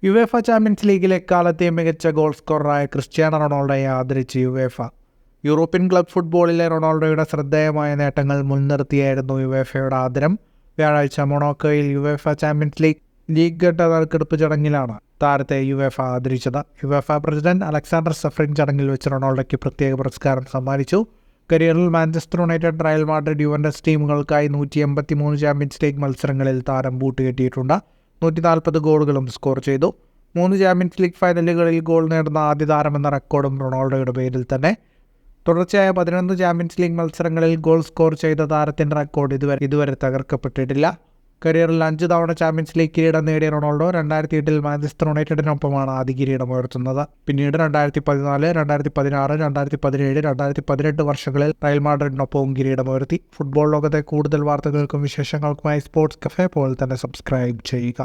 UEFA champions ലീഗിലെ എക്കാലത്തെ മികച്ച goal സ്കോററായ Cristiano റൊണാൾഡോയെ ആദരിച്ച് യുവേഫ. യൂറോപ്യൻ ക്ലബ് ഫുട്ബോളിലെ റൊണാൾഡോയുടെ ശ്രദ്ധേയമായ നേട്ടങ്ങൾ മുൻനിർത്തിയായിരുന്നു യുവേഫയുടെ ആദരം. വ്യാഴാഴ്ച മൊണാക്കോയിൽ യുവേഫ ചാമ്പ്യൻസ് ലീഗ് ഘട്ട നറുക്കെടുപ്പ് ചടങ്ങിലാണ് താരത്തെ യുവേഫ ആദരിച്ചത്. യുവേഫ പ്രസിഡന്റ് അലക്സാണ്ടർ സഫറിൻ ചടങ്ങിൽ വെച്ച് റൊണാൾഡോയ്ക്ക് പ്രത്യേക പുരസ്കാരം സമ്മാനിച്ചു. കരിയറിൽ Manchester United, Real Madrid, Juventus ടീമുകൾക്കായി 183 ചാമ്പ്യൻസ് ലീഗ് മത്സരങ്ങളിൽ താരം ബൂട്ടുകെട്ടിയിട്ടുണ്ട്. 140 ഗോളുകളും സ്കോർ ചെയ്തു. 3 ചാമ്പ്യൻസ് ലീഗ് ഫൈനലുകളിൽ ഗോൾ നേടുന്ന ആദ്യ താരമെന്ന റെക്കോർഡും റൊണാൾഡോയുടെ പേരിൽ തന്നെ. തുടർച്ചയായ 11 ചാമ്പ്യൻസ് ലീഗ് മത്സരങ്ങളിൽ ഗോൾ സ്കോർ ചെയ്ത താരത്തിൻ്റെ റെക്കോർഡ് ഇതുവരെ തകർക്കപ്പെട്ടിട്ടില്ല. കരിയറിൽ 5 തവണ ചാമ്പ്യൻസ് ലീഗ് കിരീടം നേടിയ റൊണാൾഡോ 2008 മാഞ്ചസ്റ്റർ യുണൈറ്റഡിനൊപ്പമാണ് ആദ്യ കിരീടം ഉയർത്തുന്നത്. പിന്നീട് 2014, 2016, 2017, 2018 വർഷങ്ങളിൽ റയൽ മാഡ്രിഡിനൊപ്പവും കിരീടമുയർത്തി. ഫുട്ബോൾ ലോകത്തെ കൂടുതൽ വാർത്തകൾക്കും വിശേഷങ്ങൾക്കുമായി സ്പോർട്സ് കഫേ പോലെ തന്നെ സബ്സ്ക്രൈബ് ചെയ്യുക.